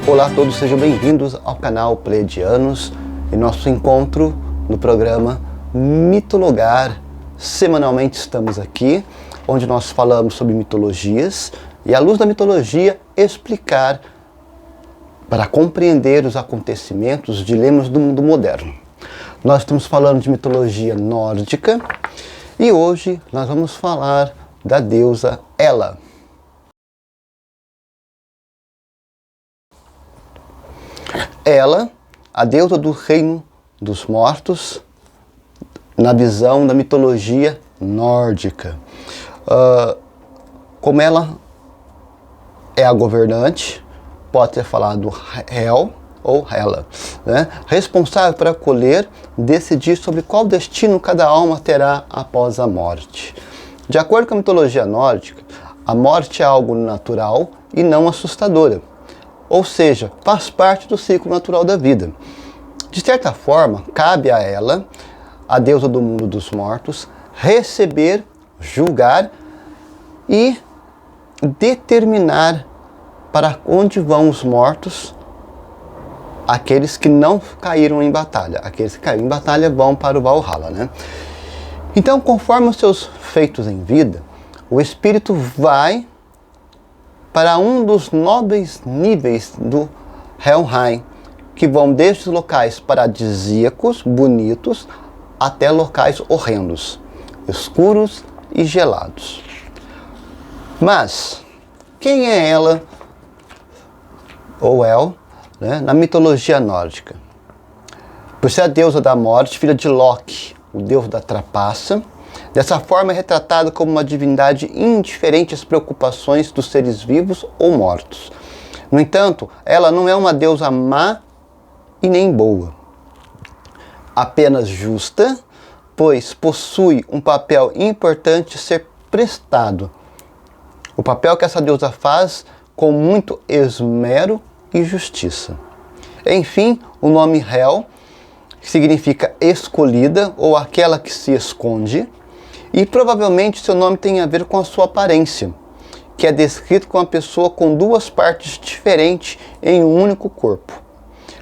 Olá a todos, sejam bem-vindos ao canal Pleiadianos e nosso encontro no programa Mitologar. Semanalmente estamos aqui, onde nós falamos sobre mitologias e, à luz da mitologia, explicar para compreender os acontecimentos, os dilemas do mundo moderno. Nós estamos falando de mitologia nórdica e hoje nós vamos falar da deusa Hela. Hela, a deusa do reino dos mortos, na visão da mitologia nórdica. Como ela é a governante, pode ser falado Hel ou Hela, né? Responsável por acolher, decidir sobre qual destino cada alma terá após a morte. De acordo com a mitologia nórdica, a morte é algo natural e não assustadora. Ou seja, faz parte do ciclo natural da vida. De certa forma, cabe a ela, a deusa do mundo dos mortos, receber, julgar e determinar para onde vão os mortos, aqueles que não caíram em batalha. Aqueles que caíram em batalha vão para o Valhalla, né? Então, conforme os seus feitos em vida, o espírito vai para um dos nobres níveis do Helheim, que vão desde os locais paradisíacos, bonitos, até locais horrendos, escuros e gelados. Mas, quem é ela, ou El, né, na mitologia nórdica? Por ser a deusa da morte, filha de Loki, o deus da trapaça, dessa forma é retratada como uma divindade indiferente às preocupações dos seres vivos ou mortos. No entanto, ela não é uma deusa má e nem boa, apenas justa, pois possui um papel importante a ser prestado. O papel que essa deusa faz com muito esmero e justiça. Enfim, o nome Hel significa escolhida ou aquela que se esconde, e provavelmente seu nome tem a ver com a sua aparência, que é descrito como uma pessoa com duas partes diferentes em um único corpo,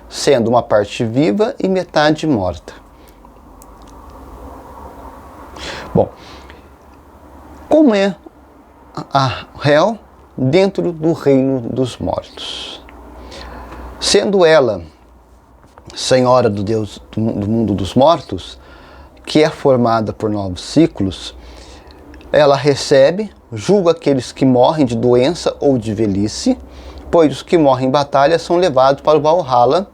sendo uma parte viva e metade morta. Bom, como é a Hel dentro do reino dos mortos? Sendo ela senhora do Deus do mundo dos mortos, que é formada por 9 ciclos, ela recebe, julga aqueles que morrem de doença ou de velhice, pois os que morrem em batalha são levados para o Valhalla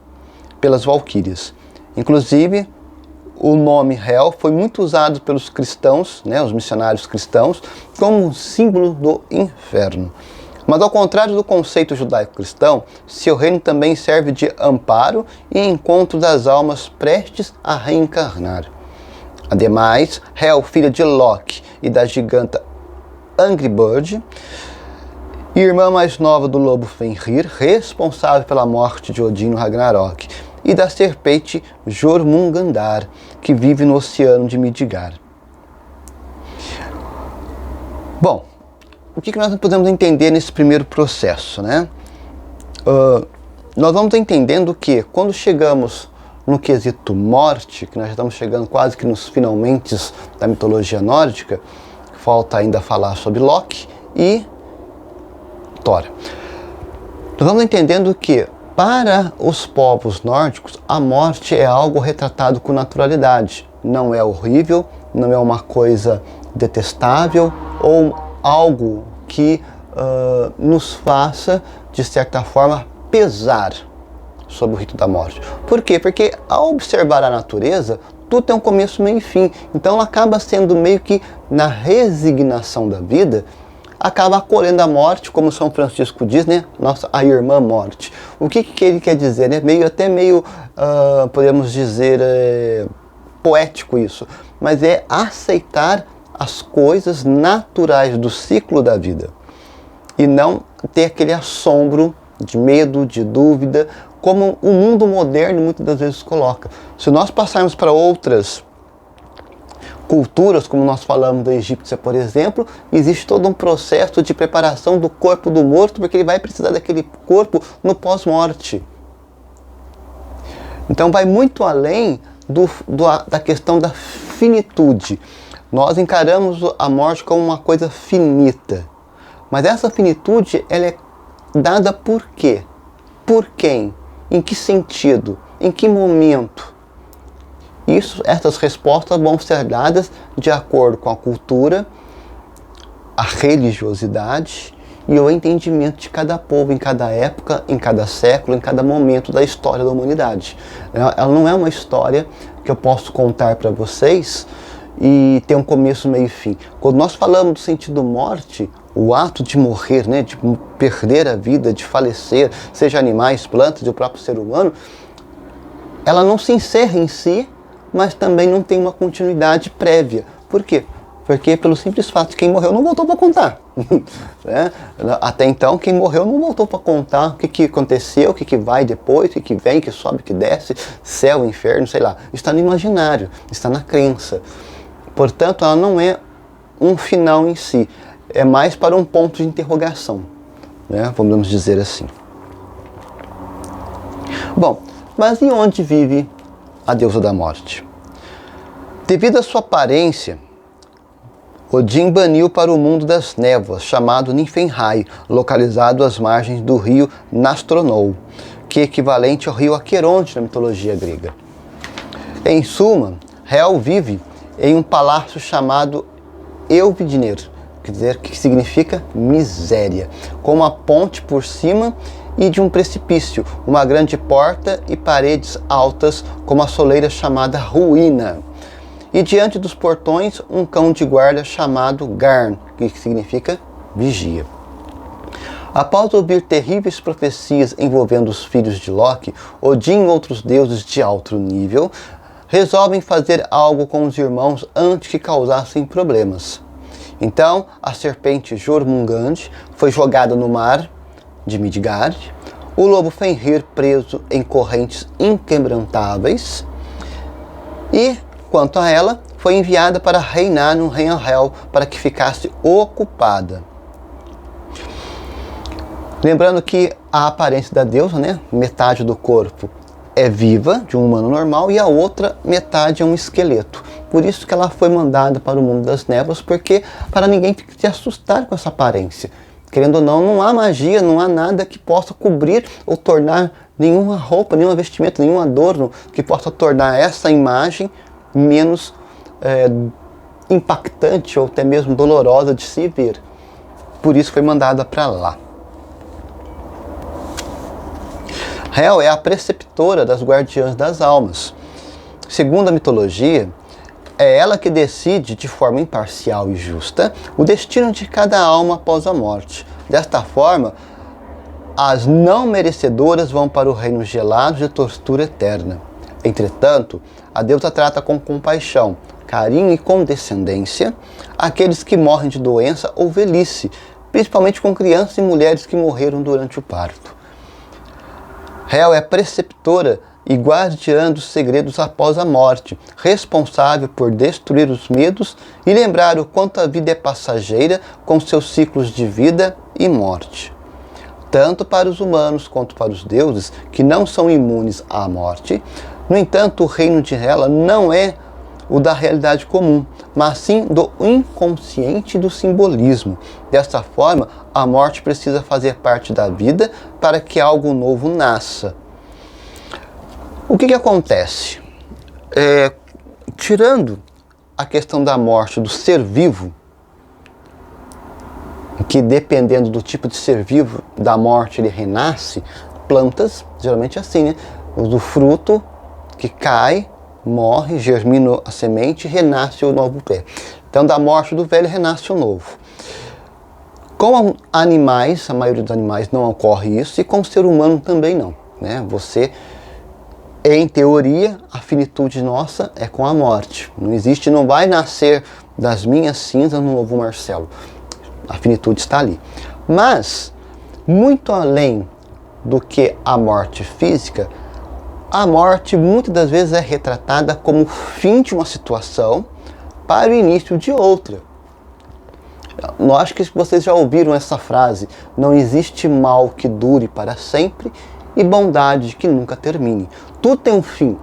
pelas Valquírias. Inclusive, o nome Hel foi muito usado pelos cristãos, né, os missionários cristãos, como um símbolo do inferno. Mas ao contrário do conceito judaico-cristão, seu reino também serve de amparo e encontro das almas prestes a reencarnar. Ademais, Hel, filha de Loki e da giganta Angry Bird, irmã mais nova do lobo Fenrir, responsável pela morte de Odin no Ragnarok, e da serpente Jormungandr, que vive no oceano de Midgard. Bom, o que nós podemos entender nesse primeiro processo, né? Nós vamos entendendo que quando chegamos no quesito morte, que nós já estamos chegando quase que nos finalmente da mitologia nórdica, falta ainda falar sobre Loki e Thor. Nós vamos entendendo que para os povos nórdicos a morte é algo retratado com naturalidade. Não é horrível, não é uma coisa detestável ou algo que nos faça, de certa forma, pesar sobre o rito da morte. Por quê? Porque ao observar a natureza, tudo tem um começo, meio e fim. Então ela acaba sendo meio que, na resignação da vida, acaba acolhendo a morte, como São Francisco diz, né? Nossa, a irmã morte. O que ele quer dizer, né? Até meio, podemos dizer, poético isso. Mas é aceitar as coisas naturais do ciclo da vida. E não ter aquele assombro de medo, de dúvida, como o mundo moderno muitas das vezes coloca. Se nós passarmos para outras culturas, como nós falamos da egípcia, por exemplo, existe todo um processo de preparação do corpo do morto, porque ele vai precisar daquele corpo no pós-morte. Então vai muito além da questão da finitude. Nós encaramos a morte como uma coisa finita. Mas essa finitude, ela é dada por quê? Por quem? Em que sentido? Em que momento? Essas respostas vão ser dadas de acordo com a cultura, a religiosidade e o entendimento de cada povo, em cada época, em cada século, em cada momento da história da humanidade. Ela não é uma história que eu posso contar para vocês e ter um começo, meio e fim. Quando nós falamos do sentido morte, o ato de morrer, né, de perder a vida, de falecer, seja animais, plantas e o próprio ser humano, ela não se encerra em si, mas também não tem uma continuidade prévia. Por quê? Porque pelo simples fato de quem morreu não voltou para contar. Né? Até então, quem morreu não voltou para contar o que aconteceu, o que vai depois, o que vem, o que sobe, o que desce, céu, inferno, sei lá. Está no imaginário, está na crença. Portanto, ela não é um final em si. É mais para um ponto de interrogação, né? Vamos dizer assim. Bom, mas e onde vive a deusa da morte? Devido à sua aparência, Odin baniu para o mundo das névoas, chamado Niflheim, localizado às margens do rio Nastronou, que é equivalente ao rio Aqueronte na mitologia grega. Em suma, Hel vive em um palácio chamado Elvidnir, que significa miséria, com uma ponte por cima e de um precipício, uma grande porta e paredes altas com uma soleira chamada Ruína. E diante dos portões, um cão de guarda chamado Garn, que significa vigia. Após ouvir terríveis profecias envolvendo os filhos de Loki, Odin e outros deuses de alto nível resolvem fazer algo com os irmãos antes que causassem problemas. Então, a serpente Jormungand foi jogada no mar de Midgard, o lobo Fenrir preso em correntes inquebrantáveis e, quanto a ela, foi enviada para reinar no reino Hel para que ficasse ocupada. Lembrando que a aparência da deusa, né, metade do corpo é viva, de um humano normal, e a outra metade é um esqueleto. Por isso que ela foi mandada para o mundo das névoas, porque para ninguém se assustar com essa aparência. Querendo ou não, não há magia, não há nada que possa cobrir ou tornar nenhuma roupa, nenhuma vestimenta, nenhum adorno que possa tornar essa imagem menos impactante ou até mesmo dolorosa de se ver. Por isso foi mandada para lá. Hel é a preceptora das guardiãs das almas. Segundo a mitologia, é ela que decide de forma imparcial e justa o destino de cada alma após a morte. Desta forma, as não merecedoras vão para o reino gelado de tortura eterna. Entretanto, a deusa trata com compaixão, carinho e condescendência aqueles que morrem de doença ou velhice, principalmente com crianças e mulheres que morreram durante o parto. Hel é preceptora e guardiã dos segredos após a morte, responsável por destruir os medos e lembrar o quanto a vida é passageira com seus ciclos de vida e morte. Tanto para os humanos quanto para os deuses, que não são imunes à morte. No entanto, o reino de Hela não é o da realidade comum, mas sim do inconsciente e do simbolismo. Desta forma, a morte precisa fazer parte da vida para que algo novo nasça. O que acontece? Tirando a questão da morte do ser vivo, que dependendo do tipo de ser vivo, da morte ele renasce, plantas, geralmente é assim, né? Do fruto que cai, morre, germina a semente, renasce o novo pé. Então, da morte do velho, renasce o novo. Com animais, a maioria dos animais não ocorre isso, e com o ser humano também não, né? Você, em teoria, a finitude nossa é com a morte. Não existe, não vai nascer das minhas cinzas no novo Marcelo. A finitude está ali. Mas, muito além do que a morte física, a morte muitas das vezes é retratada como o fim de uma situação para o início de outra. Eu acho que vocês já ouviram essa frase: não existe mal que dure para sempre e bondade que nunca termine. Tudo tem um fim.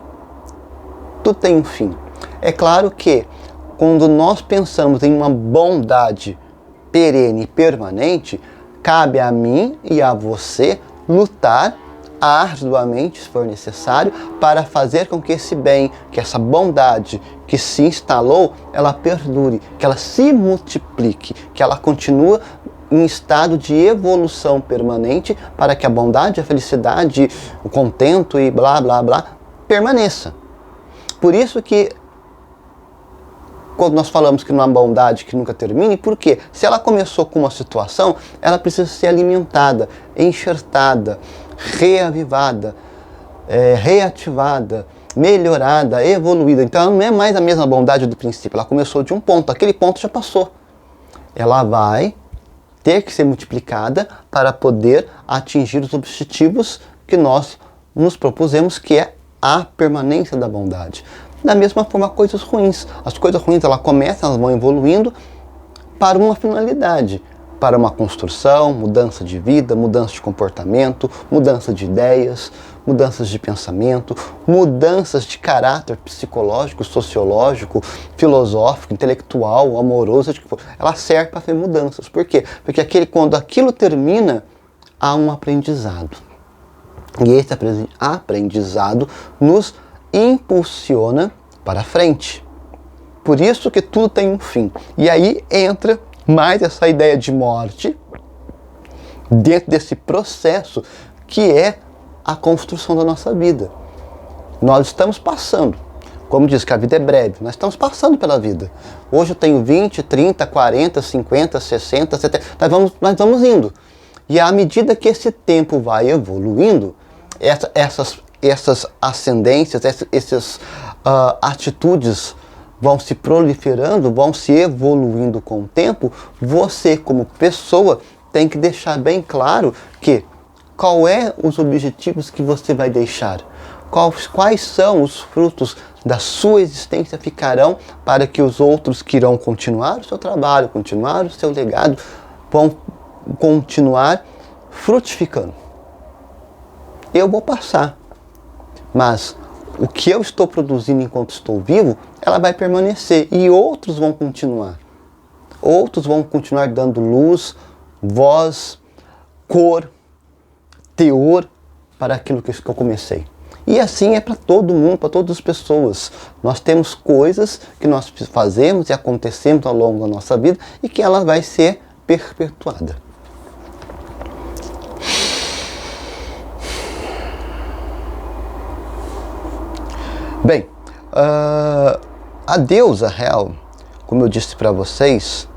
Tudo tem um fim. É claro que quando nós pensamos em uma bondade perene e permanente, cabe a mim e a você lutar arduamente, se for necessário, para fazer com que esse bem, que essa bondade que se instalou, ela perdure, que ela se multiplique, que ela continue em estado de evolução permanente, para que a bondade, a felicidade, o contento e blá blá blá permaneça. Por isso que quando nós falamos que não há bondade que nunca termine, porque se ela começou com uma situação, ela precisa ser alimentada, enxertada, reavivada, reativada, melhorada, evoluída. Então ela não é mais a mesma bondade do princípio, ela começou de um ponto, aquele ponto já passou. Ela vai ter que ser multiplicada para poder atingir os objetivos que nós nos propusemos, que é a permanência da bondade. Da mesma forma, coisas ruins. As coisas ruins, elas começam, elas vão evoluindo para uma finalidade, para uma construção, mudança de vida, mudança de comportamento, mudança de ideias, mudanças de pensamento, mudanças de caráter psicológico, sociológico, filosófico, intelectual, amoroso, ela serve para fazer mudanças. Por quê? Porque quando aquilo termina, há um aprendizado. E esse aprendizado nos impulsiona para frente. Por isso que tudo tem um fim. E aí entra mais essa ideia de morte dentro desse processo que é a construção da nossa vida. Nós estamos passando, como diz que a vida é breve, nós estamos passando pela vida. Hoje eu tenho 20, 30, 40, 50, 60, 70, nós vamos indo. E à medida que esse tempo vai evoluindo, essas ascendências, essas atitudes vão se proliferando, vão se evoluindo com o tempo. Você, como pessoa, tem que deixar bem claro qual é os objetivos que você vai deixar, quais são os frutos da sua existência ficarão para que os outros que irão continuar o seu trabalho, continuar o seu legado, vão continuar frutificando. Eu vou passar, mas o que eu estou produzindo enquanto estou vivo, ela vai permanecer e outros vão continuar. Outros vão continuar dando luz, voz, cor, teor para aquilo que eu comecei. E assim é para todo mundo, para todas as pessoas. Nós temos coisas que nós fazemos e acontecemos ao longo da nossa vida e que ela vai ser perpetuada. Bem, a deusa real, como eu disse para vocês,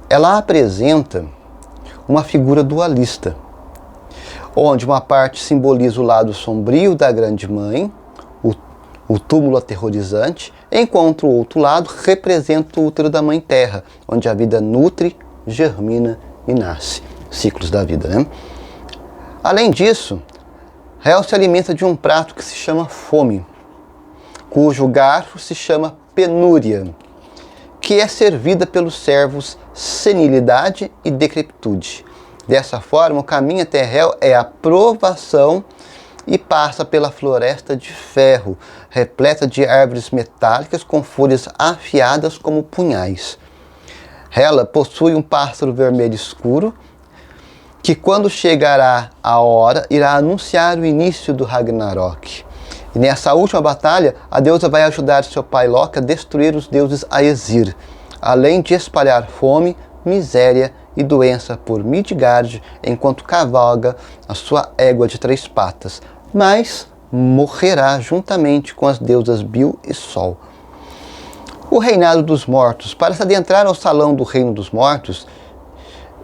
ela apresenta uma figura dualista, onde uma parte simboliza o lado sombrio da grande mãe, o túmulo aterrorizante, enquanto o outro lado representa o útero da mãe terra, onde a vida nutre, germina e nasce. Ciclos da vida, né? Além disso, Hel se alimenta de um prato que se chama fome, cujo garfo se chama penúria, que é servida pelos servos senilidade e decrepitude. Dessa forma, o caminho até Hel é a provação e passa pela floresta de ferro, repleta de árvores metálicas com folhas afiadas como punhais. Hela possui um pássaro vermelho escuro, que quando chegará a hora, irá anunciar o início do Ragnarok. E nessa última batalha, a deusa vai ajudar seu pai Loki a destruir os deuses Aesir, além de espalhar fome, miséria e doença por Midgard, enquanto cavalga a sua égua de 3 patas, mas morrerá juntamente com as deusas Bil e Sol. O reinado dos mortos. Para se adentrar ao salão do reino dos mortos,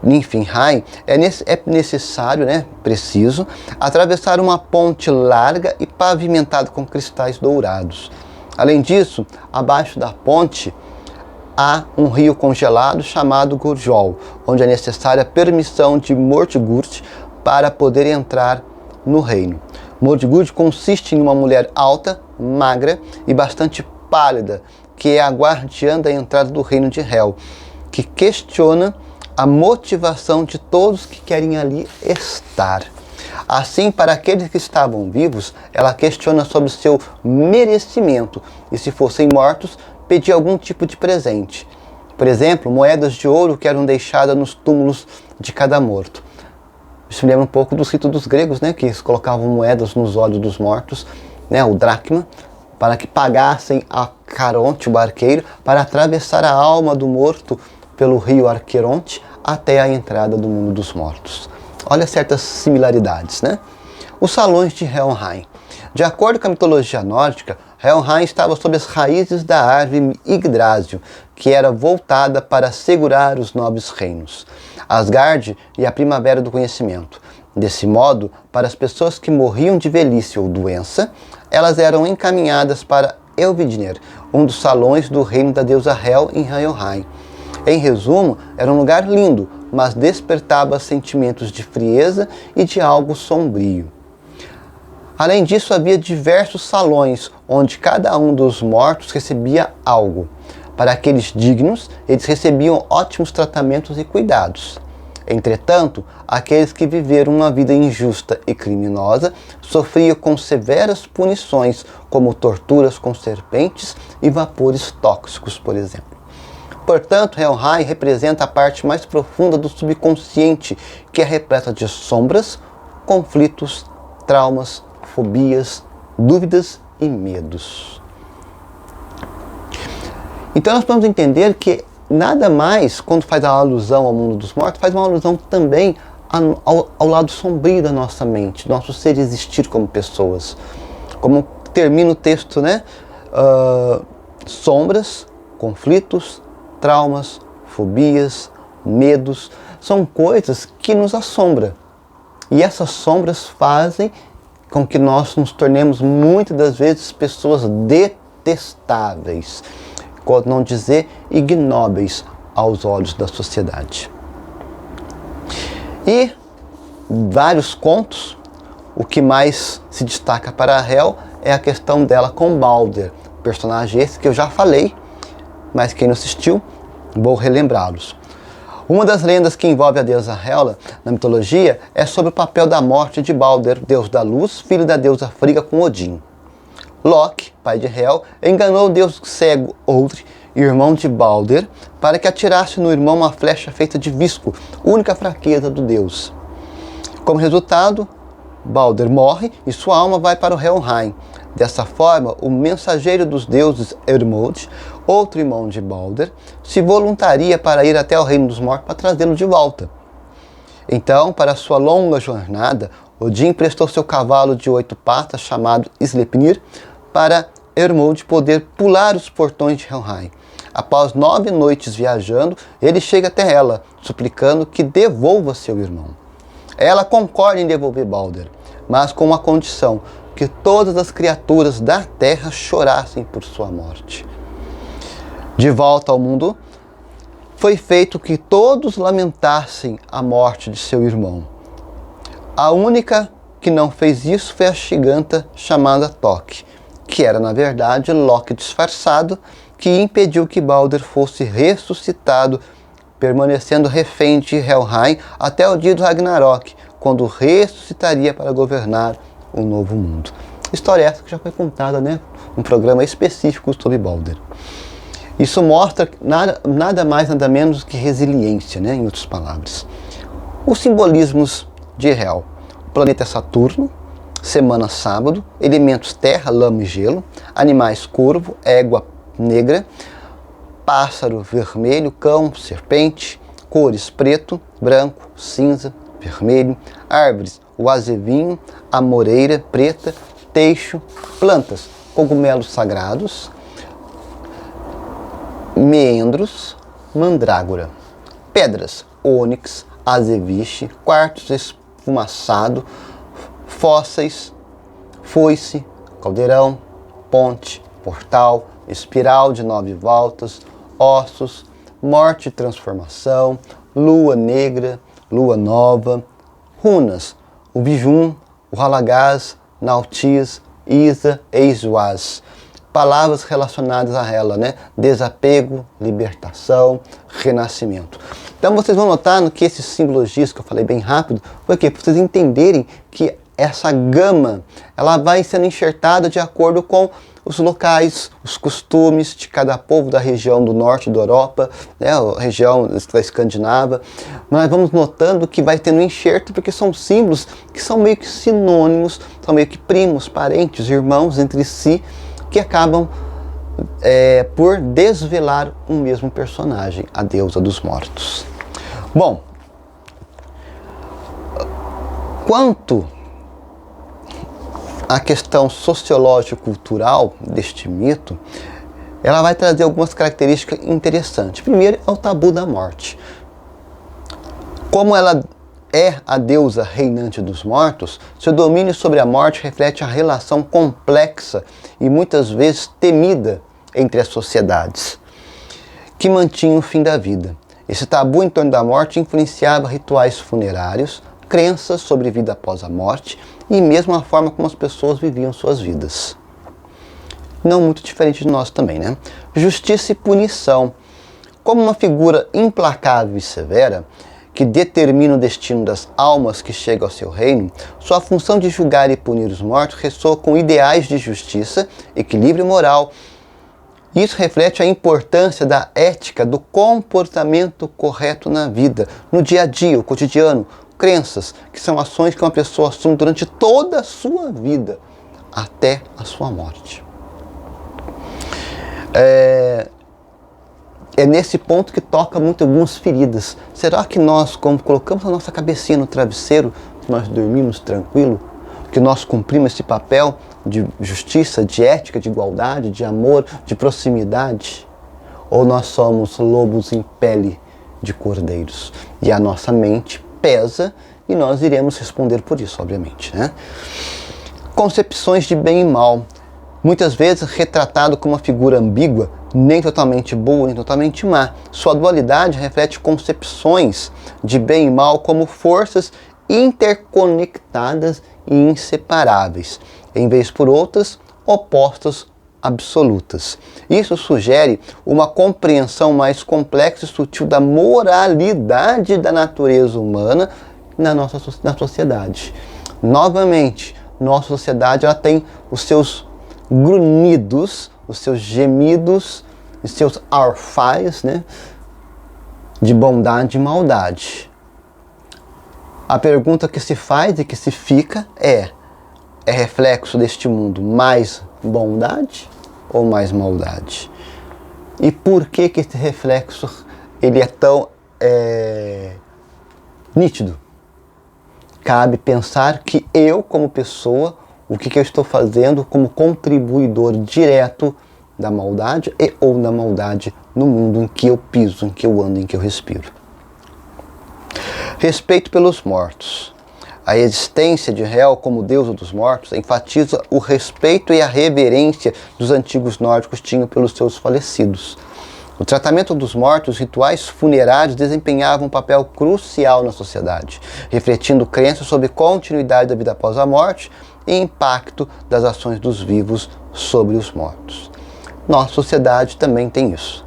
Niflheim, é necessário, preciso, atravessar uma ponte larga e pavimentada com cristais dourados. Além disso, abaixo da ponte há um rio congelado chamado Gurjol, onde é necessária a permissão de Mortgurt para poder entrar no reino. Mortgurt consiste em uma mulher alta, magra e bastante pálida, que é a guardiã da entrada do reino de Hel, que questiona a motivação de todos que querem ali estar. Assim, para aqueles que estavam vivos, ela questiona sobre o seu merecimento e, se fossem mortos, pedia algum tipo de presente. Por exemplo, moedas de ouro que eram deixadas nos túmulos de cada morto. Isso me lembra um pouco do rito dos gregos, né, que eles colocavam moedas nos olhos dos mortos, né, o dracma, para que pagassem a Caronte, o barqueiro, para atravessar a alma do morto pelo rio Arqueronte até a entrada do mundo dos mortos. Olha certas similaridades, né? Os salões de Helheim. De acordo com a mitologia nórdica, Helheim estava sob as raízes da árvore Yggdrasil, que era voltada para segurar os nobres reinos. Asgard e a primavera do conhecimento. Desse modo, para as pessoas que morriam de velhice ou doença, elas eram encaminhadas para Elvidnir, um dos salões do reino da deusa Hel em Helheim. Em resumo, era um lugar lindo, mas despertava sentimentos de frieza e de algo sombrio. Além disso, havia diversos salões, onde cada um dos mortos recebia algo. Para aqueles dignos, eles recebiam ótimos tratamentos e cuidados. Entretanto, aqueles que viveram uma vida injusta e criminosa sofriam com severas punições, como torturas com serpentes e vapores tóxicos, por exemplo. Portanto, Helheim representa a parte mais profunda do subconsciente, que é repleta de sombras, conflitos, traumas, fobias, dúvidas e medos. Então nós podemos entender que nada mais, quando faz a alusão ao mundo dos mortos, faz uma alusão também ao lado sombrio da nossa mente, do nosso ser existir como pessoas. Como termina o texto, né? Sombras, conflitos, traumas, fobias, medos, são coisas que nos assombram. E essas sombras fazem com que nós nos tornemos muitas das vezes pessoas detestáveis, por não dizer ignóbeis aos olhos da sociedade. E vários contos, o que mais se destaca para a Hel é a questão dela com Balder, personagem esse que eu já falei, mas quem não assistiu, vou relembrá-los. Uma das lendas que envolve a deusa Hela na mitologia é sobre o papel da morte de Balder, deus da luz, filho da deusa Frigga com Odin. Loki, pai de Hel, enganou o deus cego Odin, irmão de Balder, para que atirasse no irmão uma flecha feita de visco, única fraqueza do deus. Como resultado, Balder morre e sua alma vai para o Helheim. Dessa forma, o mensageiro dos deuses Hermod, outro irmão de Balder, se voluntaria para ir até o reino dos mortos para trazê-lo de volta. Então, para sua longa jornada, Odin prestou seu cavalo de 8 patas, chamado Sleipnir, para Hermod poder pular os portões de Helheim. Após 9 noites viajando, ele chega até ela, suplicando que devolva seu irmão. Ela concorda em devolver Balder, mas com uma condição: que todas as criaturas da terra chorassem por sua morte. De volta ao mundo, foi feito que todos lamentassem a morte de seu irmão. A única que não fez isso foi a giganta chamada Toque, que era na verdade Loki disfarçado, que impediu que Balder fosse ressuscitado, permanecendo refém de Helheim até o dia do Ragnarok, quando ressuscitaria para governar um novo mundo. História essa que já foi contada, né, num programa específico sobre Balder. Isso mostra nada mais, nada menos que resiliência, né, em outras palavras. Os simbolismos de Hel: o planeta é Saturno, semana sábado, elementos terra, lama e gelo, animais corvo, égua negra, pássaro vermelho, cão, serpente, cores preto, branco, cinza, vermelho, árvores, o azevinho, a moreira preta, teixo, plantas, cogumelos sagrados, meandros, mandrágora, pedras, ônix, azeviche, quartzo esfumaçado, fósseis, foice, caldeirão, ponte, portal, espiral de 9 voltas, ossos, morte e transformação, lua negra, lua nova, runas, o Bijum, o Halagás, Nautis, Isa e Iswaz, palavras relacionadas a ela, né? Desapego, libertação, renascimento. Então vocês vão notar que esses simbologias que eu falei bem rápido, foi para vocês entenderem que essa gama, ela vai sendo enxertada de acordo com os locais, os costumes de cada povo da região do norte da Europa, né, a região da Escandinava. Nós vamos notando que vai tendo enxerto, porque são símbolos que são meio que sinônimos, são meio que primos, parentes, irmãos entre si, que acabam por desvelar um mesmo personagem, a deusa dos mortos. Bom, quanto a questão sociológico-cultural deste mito, ela vai trazer algumas características interessantes. Primeiro é o tabu da morte. Como ela é a deusa reinante dos mortos, seu domínio sobre a morte reflete a relação complexa e muitas vezes temida entre as sociedades que mantinham o fim da vida. Esse tabu em torno da morte influenciava rituais funerários, crenças sobre vida após a morte e mesmo a forma como as pessoas viviam suas vidas. Não muito diferente de nós também, né? Justiça e punição. Como uma figura implacável e severa, que determina o destino das almas que chegam ao seu reino, sua função de julgar e punir os mortos ressoa com ideais de justiça, equilíbrio moral. Isso reflete a importância da ética, do comportamento correto na vida, no dia a dia, o cotidiano, crenças, que são ações que uma pessoa assume durante toda a sua vida, até a sua morte. É nesse ponto que toca muito algumas feridas. Será que nós, como colocamos a nossa cabecinha no travesseiro, nós dormimos tranquilo? Que nós cumprimos esse papel de justiça, de ética, de igualdade, de amor, de proximidade? Ou nós somos lobos em pele de cordeiros? E a nossa mente pesa e nós iremos responder por isso, obviamente, né? Concepções de bem e mal. Muitas vezes retratado como uma figura ambígua, nem totalmente boa, nem totalmente má. Sua dualidade reflete concepções de bem e mal como forças interconectadas e inseparáveis, em vez por outras opostas absolutas. Isso sugere uma compreensão mais complexa e sutil da moralidade da natureza humana na sociedade. Novamente, nossa sociedade ela tem os seus grunhidos, os seus gemidos, os seus arfais, né, de bondade e maldade. A pergunta que se faz e que se fica é reflexo deste mundo mais bondade ou mais maldade? E por que esse reflexo ele é tão nítido? Cabe pensar que eu, como pessoa, o que eu estou fazendo como contribuidor direto da maldade e ou da maldade no mundo em que eu piso, em que eu ando, em que eu respiro. Respeito pelos mortos. A existência de Hel como deusa dos mortos enfatiza o respeito e a reverência dos antigos nórdicos tinham pelos seus falecidos. O tratamento dos mortos, rituais funerários desempenhavam um papel crucial na sociedade, refletindo crenças sobre continuidade da vida após a morte e impacto das ações dos vivos sobre os mortos. Nossa sociedade também tem isso.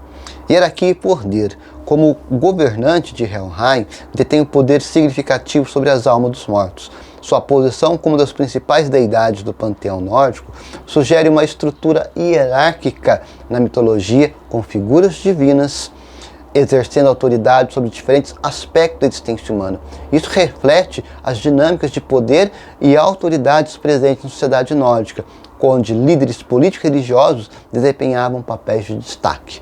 Hierarquia e poder. Como governante de Helheim, detém um poder significativo sobre as almas dos mortos. Sua posição como uma das principais deidades do panteão nórdico sugere uma estrutura hierárquica na mitologia com figuras divinas exercendo autoridade sobre diferentes aspectos da existência humana. Isso reflete as dinâmicas de poder e autoridades presentes na sociedade nórdica, onde líderes políticos e religiosos desempenhavam papéis de destaque.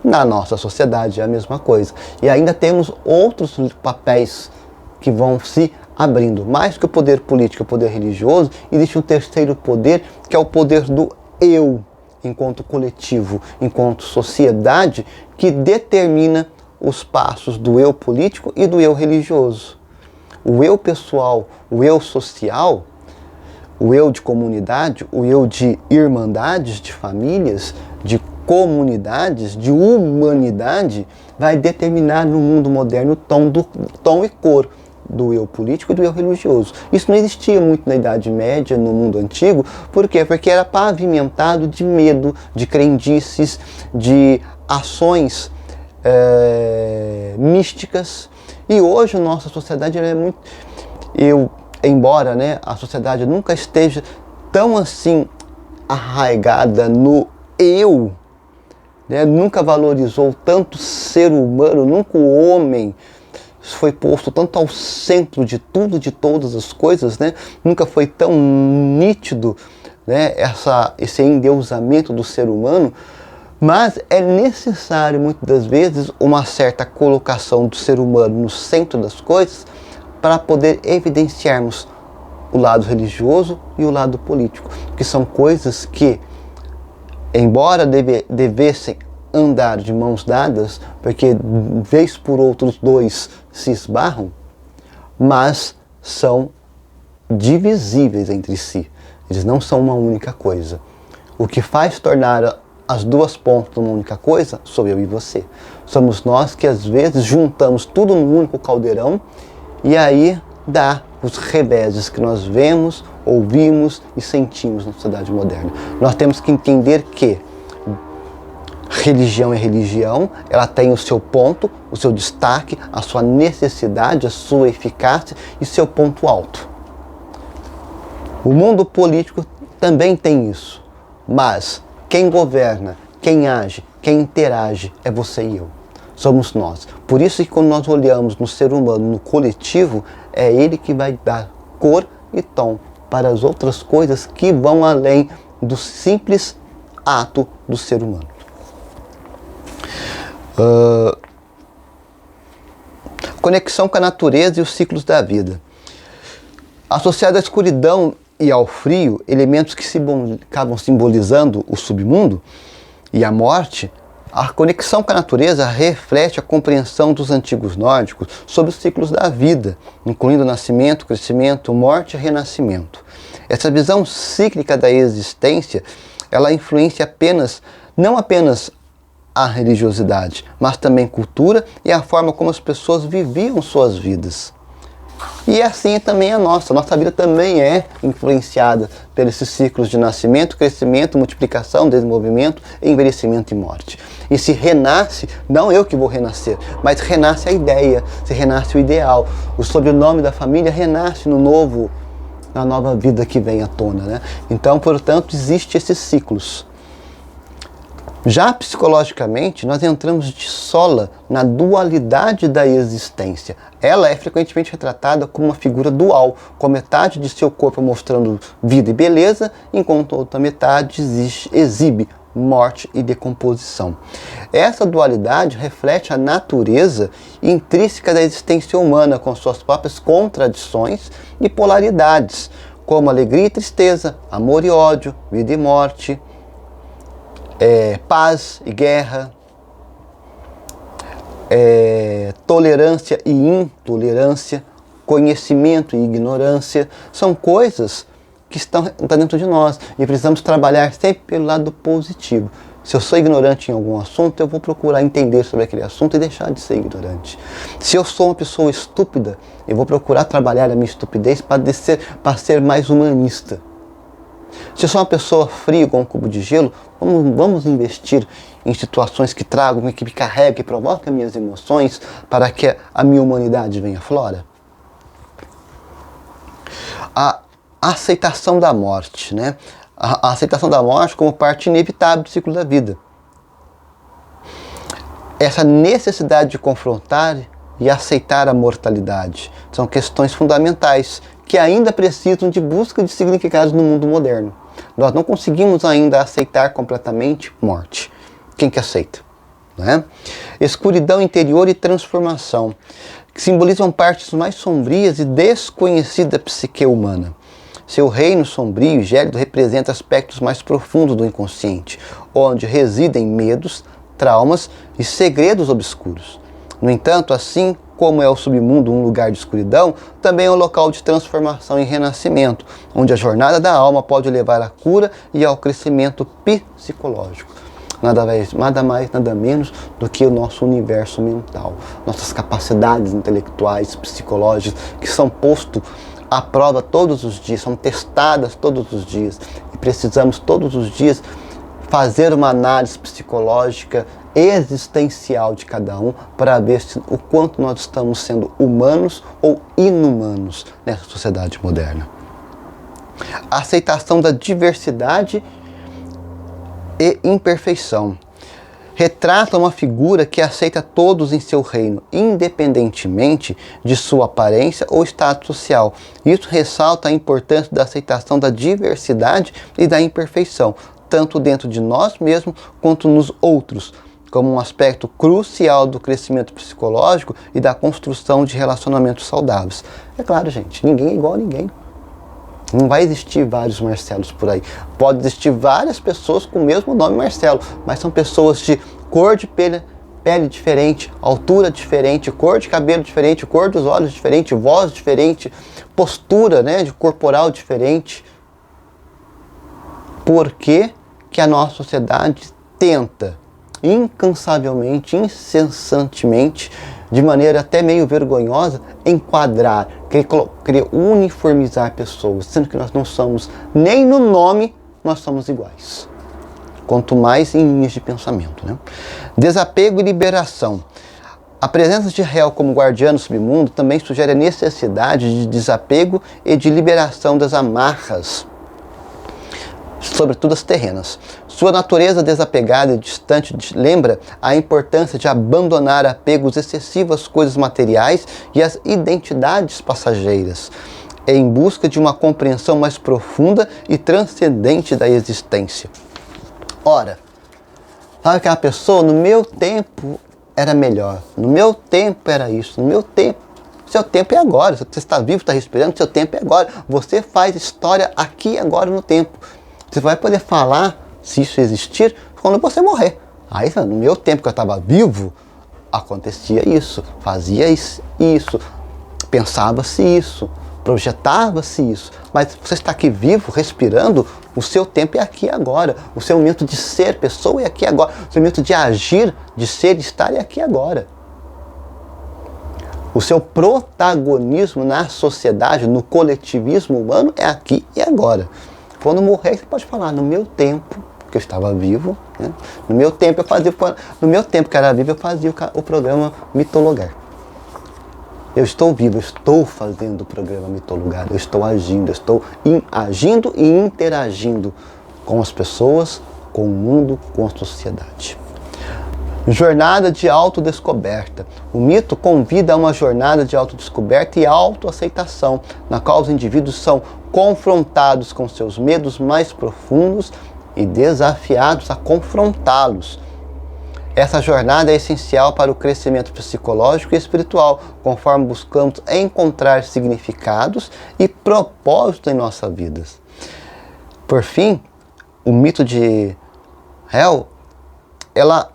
Na nossa sociedade é a mesma coisa. E ainda temos outros papéis que vão se abrindo. Mais que o poder político e o poder religioso, existe um terceiro poder, que é o poder do eu, enquanto coletivo, enquanto sociedade, que determina os passos do eu político e do eu religioso. O eu pessoal, o eu social, o eu de comunidade, o eu de irmandades, de famílias, de comunidades, de humanidade, vai determinar no mundo moderno o tom e cor do eu político e do eu religioso. Isso não existia muito na Idade Média, no mundo antigo. Por quê? Porque era pavimentado de medo, de crendices, de ações místicas. E hoje a nossa sociedade é muito... Embora, né, a sociedade nunca esteja tão assim arraigada no eu, né, nunca valorizou tanto o ser humano, nunca o homem foi posto tanto ao centro de tudo, de todas as coisas, né, nunca foi tão nítido, né, esse endeusamento do ser humano. Mas é necessário, muitas das vezes, uma certa colocação do ser humano no centro das coisas para poder evidenciarmos o lado religioso e o lado político, que são coisas que, embora devessem andar de mãos dadas, porque vez por outra os dois se esbarram, mas são divisíveis entre si. Eles não são uma única coisa. O que faz tornar as duas pontas uma única coisa sou eu e você. Somos nós que às vezes juntamos tudo num único caldeirão e aí dá os reveses que nós vemos, ouvimos e sentimos na sociedade moderna. Nós temos que entender que religião é religião, ela tem o seu ponto, o seu destaque, a sua necessidade, a sua eficácia e seu ponto alto. O mundo político também tem isso, mas quem governa, quem age, quem interage é você e eu. Somos nós. Por isso que quando nós olhamos no ser humano, no coletivo, é ele que vai dar cor e tom para as outras coisas que vão além do simples ato do ser humano. Conexão com a natureza e os ciclos da vida. Associado à escuridão e ao frio, elementos que acabam simbolizando o submundo e a morte, a conexão com a natureza reflete a compreensão dos antigos nórdicos sobre os ciclos da vida, incluindo nascimento, crescimento, morte e renascimento. Essa visão cíclica da existência, ela influencia não apenas a religiosidade, mas também cultura e a forma como as pessoas viviam suas vidas. E assim também a nossa vida também é influenciada pelos ciclos de nascimento, crescimento, multiplicação, desenvolvimento, envelhecimento e morte. E se renasce, não eu que vou renascer, mas renasce a ideia, se renasce o ideal. O sobrenome da família renasce na nova vida que vem à tona, né? Então, portanto, existem esses ciclos. Já psicologicamente, nós entramos de sola na dualidade da existência. Ela é frequentemente retratada como uma figura dual, com metade de seu corpo mostrando vida e beleza, enquanto a outra metade exibe morte e decomposição. Essa dualidade reflete a natureza intrínseca da existência humana, com suas próprias contradições e polaridades, como alegria e tristeza, amor e ódio, vida e morte, paz e guerra, tolerância e intolerância, conhecimento e ignorância. São coisas que estão dentro de nós e precisamos trabalhar sempre pelo lado positivo. Se eu sou ignorante em algum assunto, eu vou procurar entender sobre aquele assunto e deixar de ser ignorante. Se eu sou uma pessoa estúpida, eu vou procurar trabalhar a minha estupidez para ser mais humanista. Se eu sou uma pessoa fria com um cubo de gelo, vamos investir em situações que tragam, que me carregam, que provoquem minhas emoções para que a minha humanidade venha à flora. A aceitação da morte, né? A aceitação da morte como parte inevitável do ciclo da vida. Essa necessidade de confrontar e aceitar a mortalidade são questões fundamentais que ainda precisam de busca de significados no mundo moderno. Nós não conseguimos ainda aceitar completamente morte. Quem que aceita? Né? Escuridão interior e transformação, que simbolizam partes mais sombrias e desconhecidas da psique humana. Seu reino sombrio e gélido representa aspectos mais profundos do inconsciente, onde residem medos, traumas e segredos obscuros. No entanto, assim como é o submundo um lugar de escuridão, também é um local de transformação e renascimento, onde a jornada da alma pode levar à cura e ao crescimento psicológico. nada mais, nada menos do que o nosso universo mental, nossas capacidades intelectuais, psicológicas, que são postos à prova todos os dias, são testadas todos os dias, e precisamos todos os dias fazer uma análise psicológica existencial de cada um para ver o quanto nós estamos sendo humanos ou inumanos nessa sociedade moderna. A aceitação da diversidade e imperfeição retrata uma figura que aceita todos em seu reino, independentemente de sua aparência ou status social. Isso ressalta a importância da aceitação da diversidade e da imperfeição, tanto dentro de nós mesmos quanto nos outros, como um aspecto crucial do crescimento psicológico e da construção de relacionamentos saudáveis. É claro, gente, ninguém é igual a ninguém. Não vai existir vários Marcelos por aí. Pode existir várias pessoas com o mesmo nome Marcelo, mas são pessoas de cor de pele diferente, altura diferente, cor de cabelo diferente, cor dos olhos diferente, voz diferente, postura, né, de corporal diferente. Por que que a nossa sociedade tenta incansavelmente, incessantemente, de maneira até meio vergonhosa, enquadrar, querer uniformizar pessoas, sendo que nós não somos, nem no nome, nós somos iguais. Quanto mais em linhas de pensamento, né? Desapego e liberação. A presença de Hel como guardiã do submundo também sugere a necessidade de desapego e de liberação das amarras, sobretudo as terrenas. Sua natureza desapegada e distante lembra a importância de abandonar apegos excessivos às coisas materiais e às identidades passageiras, em busca de uma compreensão mais profunda e transcendente da existência. Ora, sabe aquela pessoa, no meu tempo era melhor, no meu tempo era isso, no meu tempo. Seu tempo é agora, você está vivo, está respirando, seu tempo é agora. Você faz história aqui e agora no tempo. Você vai poder falar, se isso existir, quando você morrer. Aí, no meu tempo que eu estava vivo, acontecia isso, fazia isso, pensava-se isso, projetava-se isso. Mas você está aqui vivo, respirando, o seu tempo é aqui e agora. O seu momento de ser pessoa é aqui e agora. O seu momento de agir, de ser e estar é aqui e agora. O seu protagonismo na sociedade, no coletivismo humano, é aqui e agora. Quando morrer, você pode falar, no meu tempo, que eu estava vivo, né? No meu tempo que era vivo, eu fazia o programa Mitologar. Eu estou vivo, eu estou fazendo o programa Mitologar, eu estou agindo, agindo e interagindo com as pessoas, com o mundo, com a sociedade. Jornada de autodescoberta. O mito convida a uma jornada de autodescoberta e autoaceitação, na qual os indivíduos são confrontados com seus medos mais profundos e desafiados a confrontá-los. Essa jornada é essencial para o crescimento psicológico e espiritual, conforme buscamos encontrar significados e propósitos em nossas vidas. Por fim, o mito de Hel, ela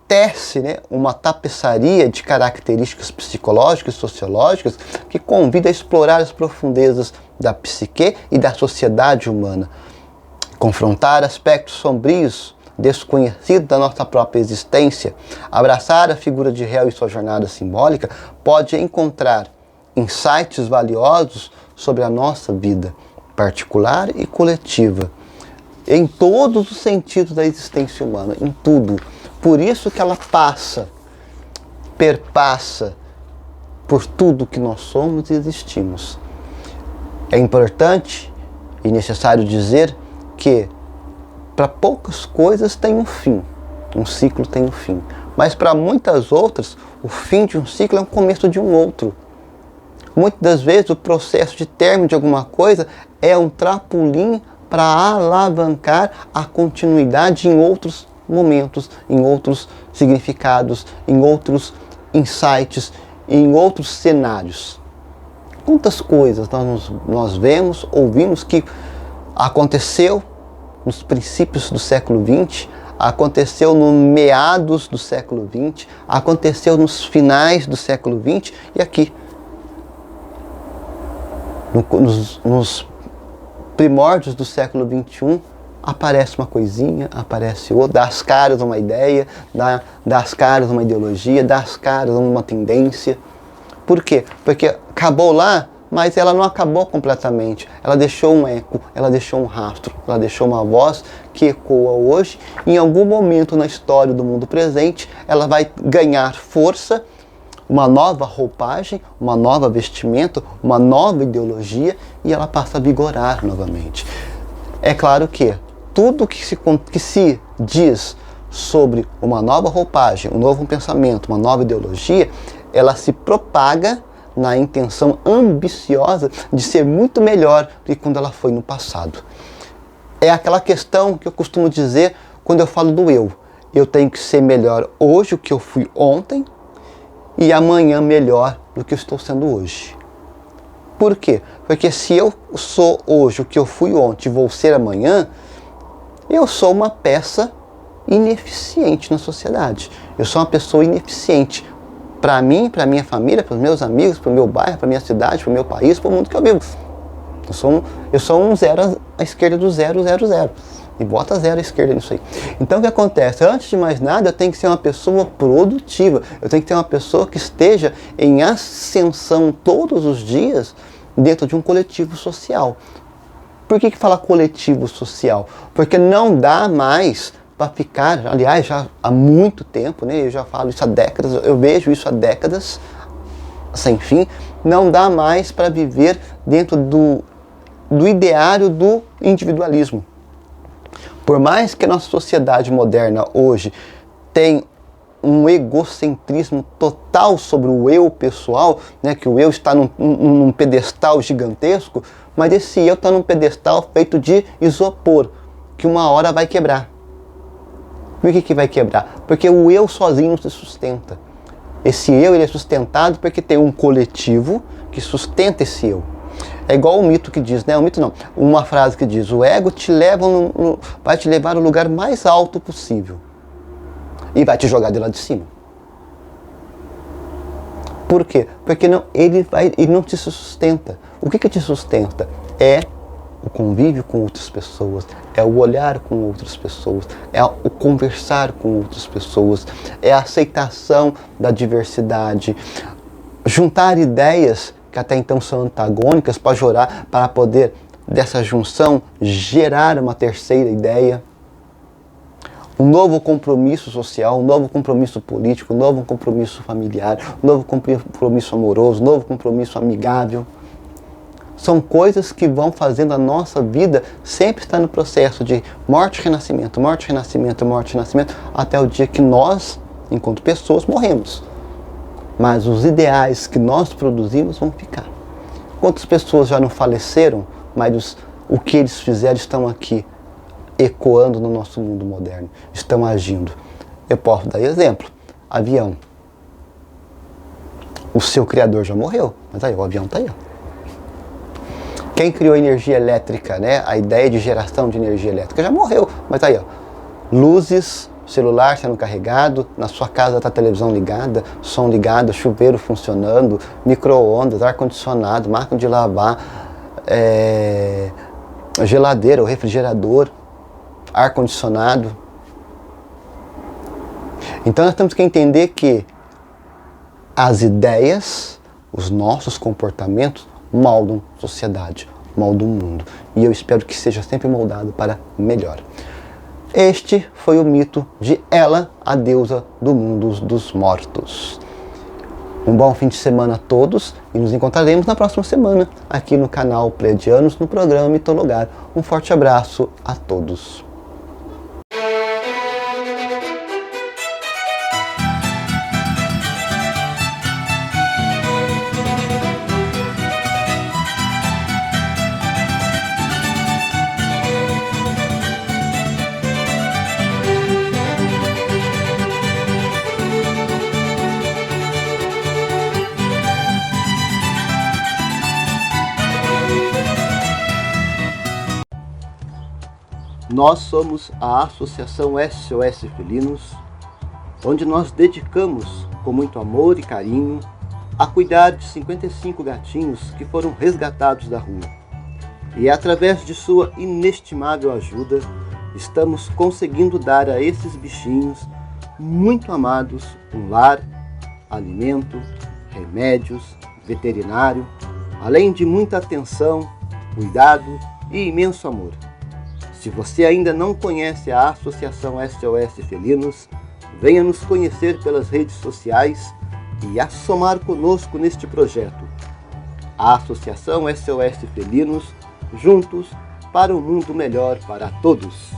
tece, né, uma tapeçaria de características psicológicas e sociológicas que convida a explorar as profundezas da psique e da sociedade humana, confrontar aspectos sombrios, desconhecidos da nossa própria existência. Abraçar a figura de Hel e sua jornada simbólica pode encontrar insights valiosos sobre a nossa vida particular e coletiva, em todos os sentidos da existência humana, em tudo. Por isso que ela perpassa por tudo que nós somos e existimos. É importante e necessário dizer que para poucas coisas tem um fim, um ciclo tem um fim. Mas para muitas outras, o fim de um ciclo é o começo de um outro. Muitas das vezes o processo de término de alguma coisa é um trampolim para alavancar a continuidade em outros momentos, em outros significados, em outros insights, em outros cenários. Quantas coisas nós vemos, ouvimos que aconteceu nos princípios do século XX, aconteceu no meados do século XX, aconteceu nos finais do século XX e aqui, nos primórdios do século XXI, aparece uma coisinha, aparece outra, dá as caras a uma ideia, dá as caras a uma ideologia, dá as caras a uma tendência. Por quê? Porque acabou lá, mas ela não acabou completamente. Ela deixou um eco, ela deixou um rastro, ela deixou uma voz que ecoa hoje. Em algum momento na história do mundo presente, ela vai ganhar força, uma nova roupagem, uma nova vestimenta, uma nova ideologia, e ela passa a vigorar novamente. É claro que tudo que se diz sobre uma nova roupagem, um novo pensamento, uma nova ideologia, ela se propaga na intenção ambiciosa de ser muito melhor do que quando ela foi no passado. É aquela questão que eu costumo dizer quando eu falo do eu. Eu tenho que ser melhor hoje do que eu fui ontem e amanhã melhor do que eu estou sendo hoje. Por quê? Porque se eu sou hoje o que eu fui ontem e vou ser amanhã, eu sou uma peça ineficiente na sociedade. Eu sou uma pessoa ineficiente. Para mim, para minha família, para os meus amigos, para o meu bairro, para a minha cidade, para o meu país, para o mundo que eu vivo. Eu sou um zero à esquerda do 000. E bota 0 à esquerda nisso aí. Então o que acontece? Antes de mais nada, eu tenho que ser uma pessoa produtiva. Eu tenho que ter uma pessoa que esteja em ascensão todos os dias dentro de um coletivo social. Por que fala coletivo social? Porque não dá mais para ficar, aliás, já há muito tempo, né? Eu já falo isso há décadas, eu vejo isso há décadas, sem fim, não dá mais para viver dentro do ideário do individualismo. Por mais que a nossa sociedade moderna hoje tem um egocentrismo total sobre o eu pessoal, né? Que o eu está num pedestal gigantesco, mas esse eu está num pedestal feito de isopor, que uma hora vai quebrar. Por que vai quebrar? Porque o eu sozinho não se sustenta. Esse eu ele é sustentado porque tem um coletivo que sustenta esse eu. É igual o mito que diz, né? O mito não, uma frase que diz: o ego te leva vai te levar no lugar mais alto possível e vai te jogar de lá de cima. Por quê? Porque ele não te sustenta. O que te sustenta? É o convívio com outras pessoas, é o olhar com outras pessoas, é o conversar com outras pessoas, é a aceitação da diversidade, juntar ideias que até então são antagônicas para poder, dessa junção, gerar uma terceira ideia, um novo compromisso social, um novo compromisso político, um novo compromisso familiar, um novo compromisso amoroso, um novo compromisso amigável. São coisas que vão fazendo a nossa vida sempre estar no processo de morte, renascimento, morte, renascimento, morte, renascimento, até o dia que nós, enquanto pessoas, morremos. Mas os ideais que nós produzimos vão ficar. Quantas pessoas já não faleceram, mas o que eles fizeram estão aqui, ecoando no nosso mundo moderno, estão agindo. Eu posso dar exemplo, avião. O seu criador já morreu, mas aí o avião está aí, ó. Quem criou a energia elétrica, né? A ideia de geração de energia elétrica já morreu, mas aí, ó, luzes, celular sendo carregado, na sua casa está a televisão ligada, som ligado, chuveiro funcionando, micro-ondas, ar-condicionado, máquina de lavar, geladeira, o refrigerador, ar-condicionado. Então nós temos que entender que as ideias, os nossos comportamentos moldam sociedade, moldam o mundo. E eu espero que seja sempre moldado para melhor. Este foi o mito de Ela, a deusa do mundo dos mortos. Um bom fim de semana a todos e nos encontraremos na próxima semana aqui no canal Pleiadianos, no programa Mitologar. Um forte abraço a todos. Nós somos a Associação SOS Felinos, onde nós dedicamos com muito amor e carinho a cuidar de 55 gatinhos que foram resgatados da rua. E é através de sua inestimável ajuda estamos conseguindo dar a esses bichinhos muito amados um lar, alimento, remédios, veterinário, além de muita atenção, cuidado e imenso amor. Se você ainda não conhece a Associação SOS Felinos, venha nos conhecer pelas redes sociais e assomar conosco neste projeto. A Associação SOS Felinos, juntos para um mundo melhor para todos.